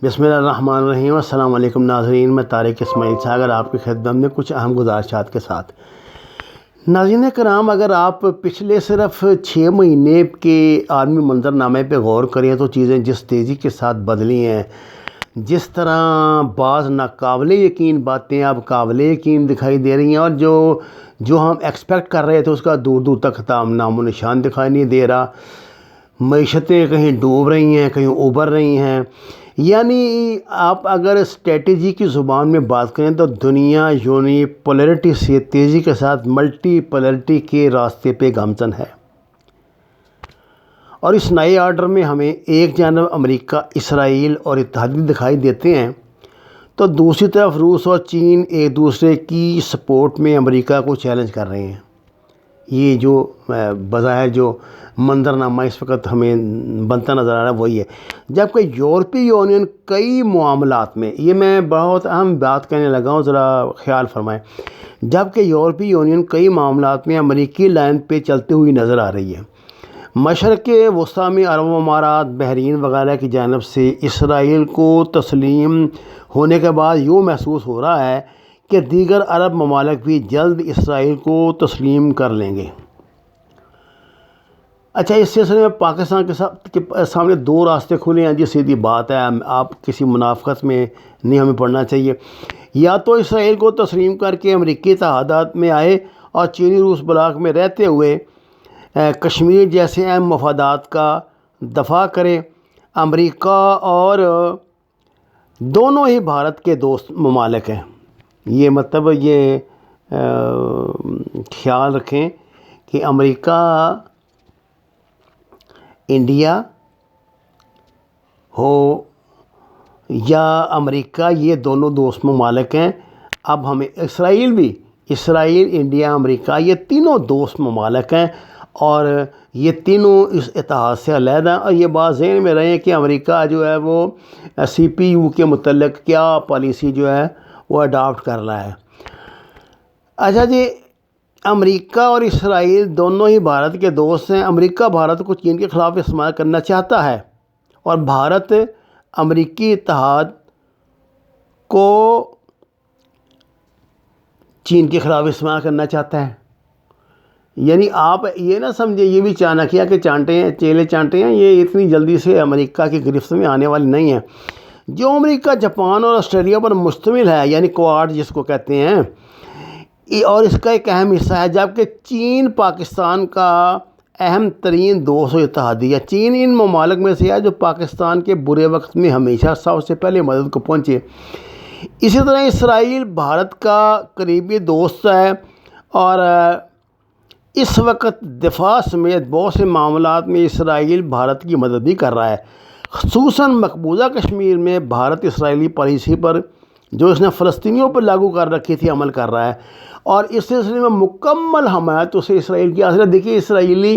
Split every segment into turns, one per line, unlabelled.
بسم اللہ الرحمن الرحیم۔ السلام علیکم ناظرین، میں طارق اسماعیل ساگر آپ کی خدمت میں کچھ اہم گزارشات کے ساتھ۔ ناظرین کرام، اگر آپ پچھلے صرف 6 مہینے کے عالمی منظرنامے پہ غور کریں تو چیزیں جس تیزی کے ساتھ بدلی ہیں، جس طرح بعض ناقابل یقین باتیں اب قابل یقین دکھائی دے رہی ہیں، اور جو ہم ایکسپیکٹ کر رہے تھے اس کا دور دور تک نام و نشان دکھائی نہیں دے رہا۔ معیشتیں کہیں ڈوب رہی ہیں، کہیں ابھر رہی ہیں۔ یعنی آپ اگر اسٹریٹجی کی زبان میں بات کریں تو دنیا یونی پولیرٹی سے تیزی کے ساتھ ملٹی پولیرٹی کے راستے پہ گامزن ہے، اور اس نئے آرڈر میں ہمیں ایک جانب امریکہ، اسرائیل اور اتحادی دکھائی دیتے ہیں، تو دوسری طرف روس اور چین ایک دوسرے کی سپورٹ میں امریکہ کو چیلنج کر رہے ہیں۔ یہ جو بظاہر جو منظرنامہ اس وقت ہمیں بنتا نظر آ رہا ہے وہی ہے، جبکہ یورپی یونین کئی معاملات میں، یہ میں بہت اہم بات کہنے لگا ہوں، ذرا خیال فرمائیں، جبکہ یورپی یونین کئی معاملات میں امریکی لائن پہ چلتے ہوئی نظر آ رہی ہے۔ مشرق وسطیٰ میں عرب امارات، بحرین وغیرہ کی جانب سے اسرائیل کو تسلیم ہونے کے بعد یوں محسوس ہو رہا ہے کہ دیگر عرب ممالک بھی جلد اسرائیل کو تسلیم کر لیں گے۔ اچھا، اس سلسلے میں پاکستان کے سامنے 2 راستے کھلے ہیں۔ جی سیدھی بات ہے، آپ کسی منافقت میں نہیں ہمیں پڑنا چاہیے۔ یا تو اسرائیل کو تسلیم کر کے امریکی اتحادات میں آئے اور چینی روس بلاک میں رہتے ہوئے کشمیر جیسے اہم مفادات کا دفاع کرے۔ امریکہ اور دونوں ہی بھارت کے دوست ممالک ہیں، یہ مطلب یہ خیال رکھیں کہ امریکہ، انڈیا ہو یا امریکہ، یہ دونوں دوست ممالک ہیں۔ اب ہمیں اسرائیل، انڈیا، امریکہ، یہ تینوں دوست ممالک ہیں، اور یہ تینوں اس اتحاد سے علیحدہ ہیں۔ اور یہ بات ذہن میں رہے کہ امریکہ جو ہے وہ CPU کے متعلق کیا پالیسی جو ہے وہ اڈاپٹ کر رہا ہے۔ اچھا جی، امریکہ اور اسرائیل دونوں ہی بھارت کے دوست ہیں۔ امریکہ بھارت کو چین کے خلاف استعمال کرنا چاہتا ہے، اور بھارت امریکی اتحاد کو چین کے خلاف استعمال کرنا چاہتا ہے۔ یعنی آپ یہ نہ سمجھیں یہ بھی چانکیہ کے چانٹے ہیں، چیلے چانٹے ہیں، یہ اتنی جلدی سے امریکہ کی گرفت میں آنے والی نہیں ہیں۔ جو امریکہ جاپان اور آسٹریلیا پر مشتمل ہے، یعنی کوآڈ جس کو کہتے ہیں، اور اس کا ایک اہم حصہ ہے، جبکہ چین پاکستان کا اہم ترین دوست و اتحادی ہے۔ چین ان ممالک میں سے ہے جو پاکستان کے برے وقت میں ہمیشہ سب سے پہلے مدد کو پہنچے۔ اسی طرح اسرائیل بھارت کا قریبی دوست ہے، اور اس وقت دفاع سمیت بہت سے معاملات میں اسرائیل بھارت کی مدد بھی کر رہا ہے، خصوصاً مقبوضہ کشمیر میں بھارت اسرائیلی پالیسی پر جو اس نے فلسطینیوں پر لاگو کر رکھی تھی عمل کر رہا ہے، اور اس سلسلے میں مکمل حمایت اسے اسرائیل کی حاصل ہے۔ دیکھیے، اسرائیلی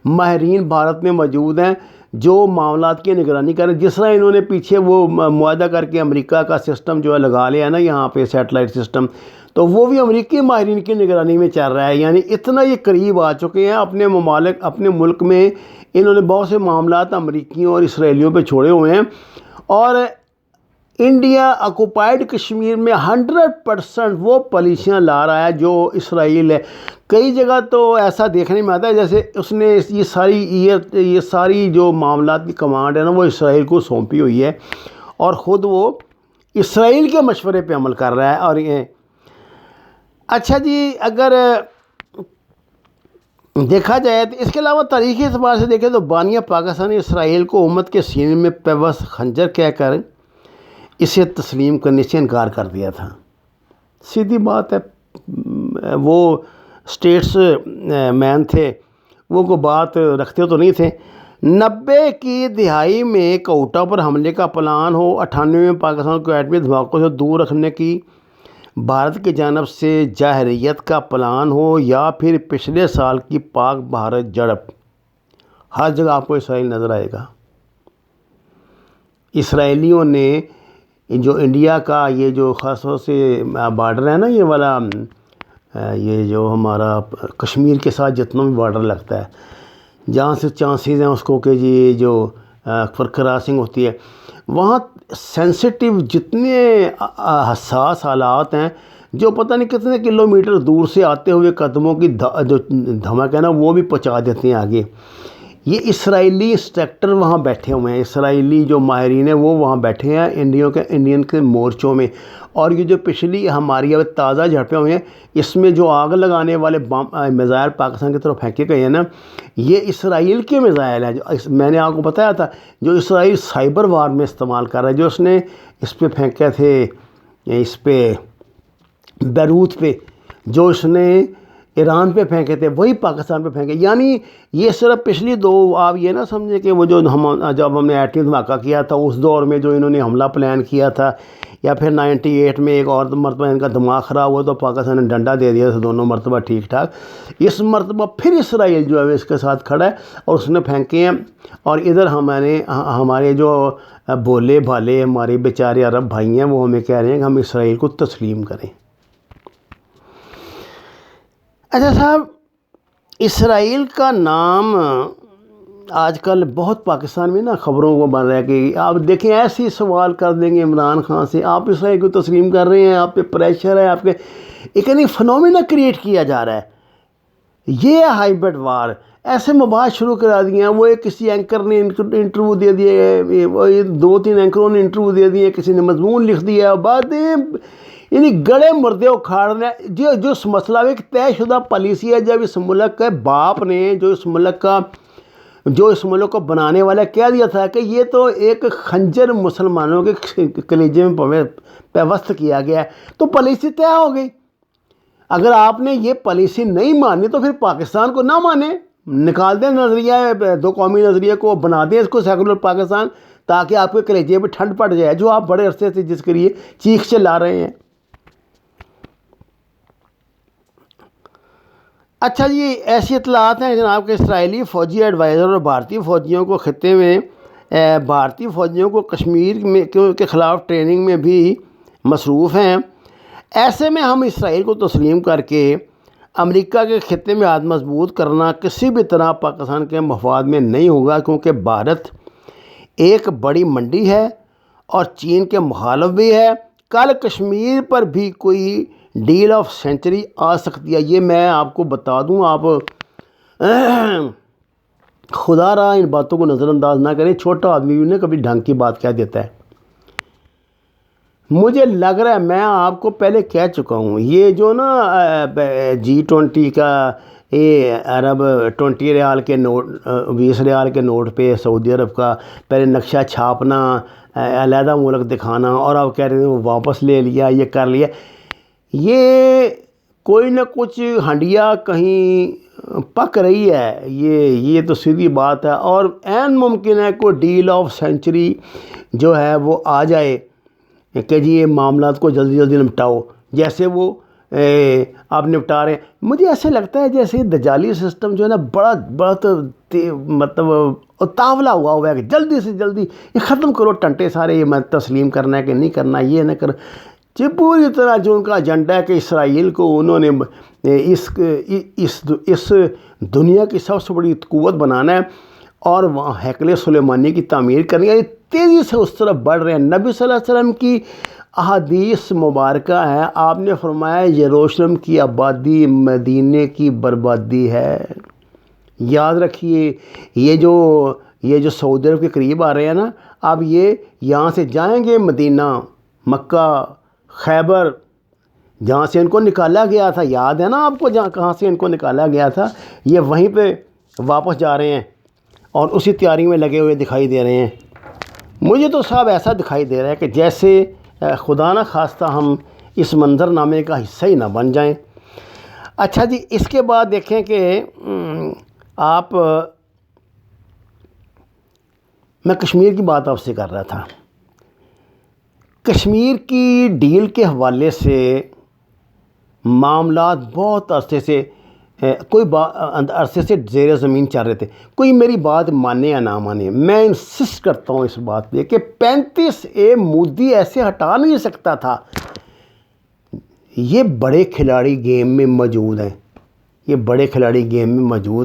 ماہرین بھارت میں موجود ہیں جو معاملات کی نگرانی کر رہے ہیں۔ جس طرح انہوں نے پیچھے وہ معاہدہ کر کے امریکہ کا سسٹم جو ہے لگا لیا ہے نا یہاں پہ، سیٹلائٹ سسٹم، تو وہ بھی امریکی ماہرین کی نگرانی میں چل رہا ہے۔ یعنی اتنا یہ قریب آ چکے ہیں اپنے ملک میں، انہوں نے بہت سے معاملات امریکیوں اور اسرائیلیوں پہ چھوڑے ہوئے ہیں، اور انڈیا آکوپائڈ کشمیر میں 100% وہ پالیسیاں لا رہا ہے جو اسرائیل ہے۔ کئی جگہ تو ایسا دیکھنے میں آتا ہے جیسے اس نے یہ ساری جو معاملات کی کمانڈ ہے نا وہ اسرائیل کو سونپی ہوئی ہے، اور خود وہ اسرائیل کے مشورے پہ عمل کر رہا ہے۔ اور یہ اچھا جی، اگر دیکھا جائے تو اس کے علاوہ تاریخی اعتبار سے دیکھیں تو بانیہ پاکستان نے اسرائیل کو امت کے سینے میں پیوست خنجر کہہ کر اسے تسلیم کرنے سے انکار کر دیا تھا۔ سیدھی بات ہے، وہ اسٹیٹس مین تھے، وہ کو بات رکھتے تو نہیں تھے۔ 90 کی دہائی میں کوئٹہ پر حملے کا پلان ہو، 98 میں پاکستان کو ایٹمی دھماکوں سے دور رکھنے کی بھارت کی جانب سے جارحیت کا پلان ہو، یا پھر پچھلے سال کی پاک بھارت جھڑپ، ہر جگہ آپ کو اسرائیل نظر آئے گا۔ اسرائیلیوں نے جو انڈیا کا یہ جو خاص طور سے بارڈر ہے نا یہ والا، یہ جو ہمارا کشمیر کے ساتھ جتنا بھی بارڈر لگتا ہے، جہاں سے چانسز ہیں اس کو کہ جی جو کراسنگ ہوتی ہے، وہاں سینسٹیو جتنے حساس حالات ہیں جو پتہ نہیں کتنے کلومیٹر دور سے آتے ہوئے قدموں کی جو دھمک ہے نا وہ بھی پہنچا دیتے ہیں آگے. یہ اسرائیلی انسٹرکٹر وہاں بیٹھے ہوئے ہیں، اسرائیلی جو ماہرین ہیں وہ وہاں بیٹھے ہیں انڈین کے مورچوں میں. اور یہ جو پچھلی ہماری اب تازہ جھڑپیں ہوئی ہیں اس میں جو آگ لگانے والے میزائل پاکستان کی طرف پھینکے گئے ہیں نا، یہ اسرائیل کے میزائل ہیں. جو میں نے آپ کو بتایا تھا جو اسرائیل سائبر وار میں استعمال کر رہا ہے، جو اس نے اس پہ پھینکے تھے، اس پہ بیروت پہ، جو اس نے ایران پہ پھینکے تھے وہی پاکستان پہ پھینکے. یعنی یہ صرف پچھلی دو، آپ یہ نہ سمجھیں کہ وہ جو جب ہم نے ایٹمی دھماکہ کیا تھا اس دور میں جو انہوں نے حملہ پلان کیا تھا، یا پھر 98 میں ایک اور مرتبہ ان کا دماغ خراب ہوا تو پاکستان نے ڈنڈا دے دیا تھا دونوں مرتبہ ٹھیک ٹھاک. اس مرتبہ پھر اسرائیل جو ہے اس کے ساتھ کھڑا ہے اور اس نے پھینکے ہیں. اور ادھر ہمارے جو بولے بھالے ہمارے بیچارے عرب بھائی ہیں وہ ہمیں کہہ رہے ہیں کہ ہم اسرائیل کو تسلیم کریں. اچھا صاحب، اسرائیل کا نام آج کل بہت پاکستان میں نا خبروں کو بن رہا ہے کہ آپ دیکھیں ایسے سوال کر دیں گے عمران خان سے، آپ اسرائیل کو تسلیم کر رہے ہیں، آپ پہ پریشر ہے، آپ کے ایک نہیں فنومینا کریٹ کیا جا رہا ہے. یہ ہائبرڈ وار، ایسے مباحث شروع کرا دیے ہیں. وہ ایک کسی اینکر نے انٹرویو دے دیے، 2-3 اینکروں نے انٹرویو دے دیے، کسی نے مضمون لکھ دیا، باتیں یعنی گڑے مردے اکھاڑنے. جو اس مسئلہ میں ایک طے شدہ پالیسی ہے، جب اس ملک کے باپ نے جو اس ملک کو بنانے والا کہہ دیا تھا کہ یہ تو ایک خنجر مسلمانوں کے کلیجے میں پیوست کیا گیا ہے، تو پالیسی طے ہو گئی. اگر آپ نے یہ پالیسی نہیں مانی تو پھر پاکستان کو نہ مانیں، نکال دیں نظریہ، دو قومی نظریے کو، بنا دیں اس کو سیکولر پاکستان، تاکہ آپ کے کلیجے پہ ٹھنڈ پڑ جائے جو آپ بڑے عرصے سے جس کے لیے چیخ چلا رہے ہیں. اچھا جی، ایسی اطلاعات ہیں جناب کہ اسرائیلی فوجی ایڈوائزر اور بھارتی فوجیوں کو خطے میں بھارتی فوجیوں کو کشمیر میں کے خلاف ٹریننگ میں بھی مصروف ہیں. ایسے میں ہم اسرائیل کو تسلیم کر کے امریکہ کے خطے میں ہاتھ مضبوط کرنا کسی بھی طرح پاکستان کے مفاد میں نہیں ہوگا، کیونکہ بھارت ایک بڑی منڈی ہے اور چین کے مخالف بھی ہے. کل کشمیر پر بھی کوئی ڈیل آف سینچری آ سکتی ہے. یہ میں آپ کو بتا دوں، آپ خدا رہا ان باتوں کو نظر انداز نہ کریں. چھوٹا آدمی بھی کبھی ڈھنگ کی بات کہہ دیتا ہے. مجھے لگ رہا ہے، میں آپ کو پہلے کہہ چکا ہوں، یہ جو نا G20 کا یہ عرب 20 ریال کے نوٹ، 20 ریال کے نوٹ پہ سعودی عرب کا پہلے نقشہ چھاپنا، علیحدہ ملک دکھانا، اور آپ کہہ رہے ہیں وہ واپس لے لیا، یہ کر لیا. یہ کوئی نہ کچھ ہنڈیا کہیں پک رہی ہے، یہ تو سیدھی بات ہے. اور عین ممکن ہے کوئی ڈیل آف سینچری جو ہے وہ آ جائے کہ جی یہ معاملات کو جلدی جلدی نمٹاؤ، جیسے وہ آپ نپٹا رہے ہیں. مجھے ایسے لگتا ہے جیسے دجالی سسٹم جو ہے نا بہت مطلب اتاولا ہوا ہے کہ جلدی سے جلدی یہ ختم کرو ٹنٹے سارے، یہ میں تسلیم کرنا ہے کہ نہیں کرنا، یہ نہ کر. پوری طرح جو ان کا ایجنڈا ہے کہ اسرائیل کو انہوں نے اس دنیا کی سب سے بڑی قوت بنانا ہے اور وہاں ہیکل سلیمانی کی تعمیر کرنی ہے. تیزی سے اس طرف بڑھ رہے ہیں. نبی صلی اللہ علیہ وسلم کی احادیث مبارکہ ہے، آپ نے فرمایا یروشلم کی آبادی مدینے کی بربادی ہے. یاد رکھیے، یہ جو سعودی عرب کے قریب آ رہے ہیں نا، اب یہ یہاں سے جائیں گے مدینہ، مکہ، خیبر، جہاں سے ان کو نکالا گیا تھا، یاد ہے نا آپ کو کہاں سے ان کو نکالا گیا تھا، یہ وہیں پہ واپس جا رہے ہیں اور اسی تیاری میں لگے ہوئے دکھائی دے رہے ہیں. مجھے تو صاحب ایسا دکھائی دے رہا ہے کہ جیسے خدا نہ خواستہ ہم اس منظر نامے کا حصہ ہی نہ بن جائیں. اچھا جی، اس کے بعد دیکھیں کہ میں کشمیر کی بات آپ سے کر رہا تھا. کشمیر کی ڈیل کے حوالے سے معاملات بہت عرصے سے زیر زمین چل رہے تھے. کوئی میری بات مانے یا نہ مانے، میں انسسٹ کرتا ہوں اس بات پہ کہ 35A مودی ایسے ہٹا نہیں سکتا تھا. یہ بڑے کھلاڑی گیم میں موجود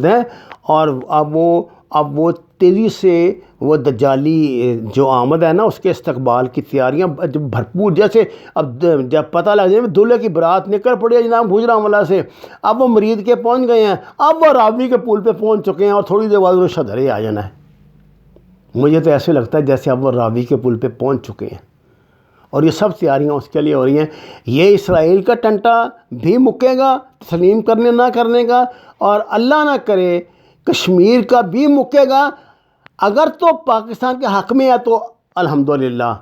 ہیں، اور اب وہ تیزی سے وہ دجالی جو آمد ہے نا اس کے استقبال کی تیاریاں بھرپور، جیسے اب جب پتہ لگ جائے دولہے کی برات نکل پڑی ہے جناب گوجرانوالہ سے، اب وہ مرید کے پہنچ گئے ہیں، اب وہ راوی کے پل پہ پہنچ چکے ہیں اور تھوڑی دیر بعد انہیں شدھرے آ جانا ہے۔ مجھے تو ایسے لگتا ہے جیسے اب وہ راوی کے پل پہ پہنچ چکے ہیں، اور یہ سب تیاریاں اس کے لیے ہو رہی ہیں۔ یہ اسرائیل کا ٹنٹا بھی مکے گا تسلیم کرنے نہ کرنے کا، اور اللہ نہ کرے کشمیر کا بھی مکے گا۔ اگر تو پاکستان کے حق میں ہے تو الحمدللہ،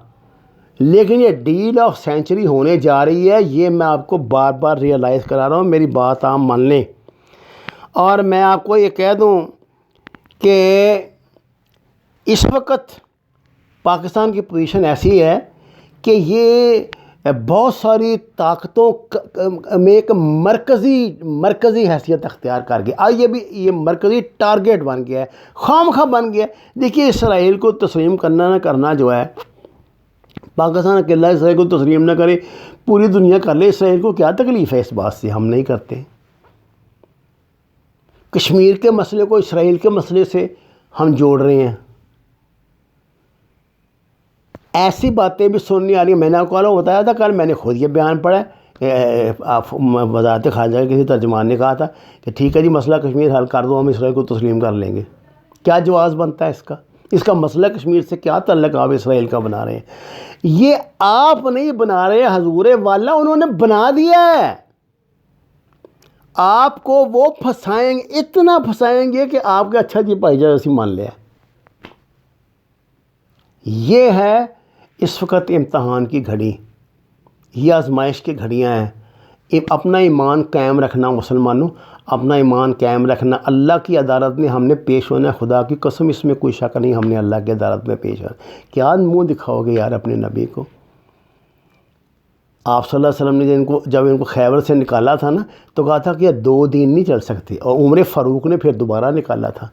لیکن یہ ڈیل آف سینچری ہونے جا رہی ہے، یہ میں آپ کو بار بار ریئلائز کرا رہا ہوں، میری بات آپ مان لیں۔ اور میں آپ کو یہ کہہ دوں کہ اس وقت پاکستان کی پوزیشن ایسی ہے کہ یہ بہت ساری طاقتوں میں ایک مرکزی حیثیت اختیار کر گیا، یہ مرکزی ٹارگیٹ بن گیا ہے، خواہ بن گیا ہے۔ دیکھیے اسرائیل کو تسلیم کرنا نہ کرنا جو ہے، پاکستان اکیلا اسرائیل کو تسلیم نہ کرے، پوری دنیا کر لے، اسرائیل کو کیا تکلیف ہے اس بات سے؟ ہم نہیں کرتے۔ کشمیر کے مسئلے کو اسرائیل کے مسئلے سے ہم جوڑ رہے ہیں، ایسی باتیں بھی سننی آ رہی ہیں۔ میں نے آپ کو بتایا تھا کل، میں نے خود یہ بیان پڑھا ہے، وزارت خارجہ کے کسی ترجمان نے کہا تھا کہ ٹھیک ہے جی مسئلہ کشمیر حل کر دو، ہم اسرائیل کو تسلیم کر لیں گے۔ کیا جواز بنتا ہے اس کا مسئلہ کشمیر سے کیا تعلق آپ اسرائیل کا بنا رہے ہیں؟ یہ آپ نہیں بنا رہے، حضور والا انہوں نے بنا دیا ہے۔ آپ کو وہ پھنسائیں گے، اتنا پھنسائیں گے کہ آپ کے اچھا جی بھائی جان اسی مان لیا۔ یہ ہے اس وقت امتحان کی گھڑی، یہ آزمائش کی گھڑیاں ہیں۔ اپنا ایمان قائم رکھنا مسلمانوں، اپنا ایمان قائم رکھنا۔ اللہ کی عدالت میں ہم نے پیش ہونا ہے، خدا کی قسم اس میں کوئی شک نہیں، ہم نے اللہ کی عدالت میں پیش ہونا۔ کیا منہ دکھاؤ گے یار اپنے نبی کو؟ آپ صلی اللہ علیہ وسلم نے جب ان کو خیبر سے نکالا تھا نا، تو کہا تھا کہ یہ 2 دن نہیں چل سکتے، اور عمر فاروق نے پھر دوبارہ نکالا تھا،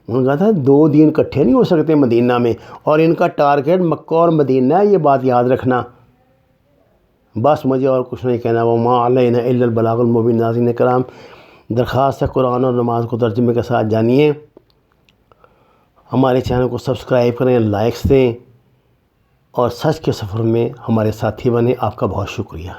انہوں نے کہا تھا 2 دن اکٹھے نہیں ہو سکتے مدینہ میں، اور ان کا ٹارگیٹ مکہ اور مدینہ ہے، یہ بات یاد رکھنا۔ بس مجھے اور کچھ نہیں کہنا، وما علینا الا البلاغ المبین۔ ناظرین کرام، درخواست ہے قرآن اور نماز کو ترجمے کے ساتھ جانیے، ہمارے چینل کو سبسکرائب کریں، لائکس دیں، اور سچ کے سفر میں ہمارے ساتھی بنیں۔ آپ کا بہت شکریہ۔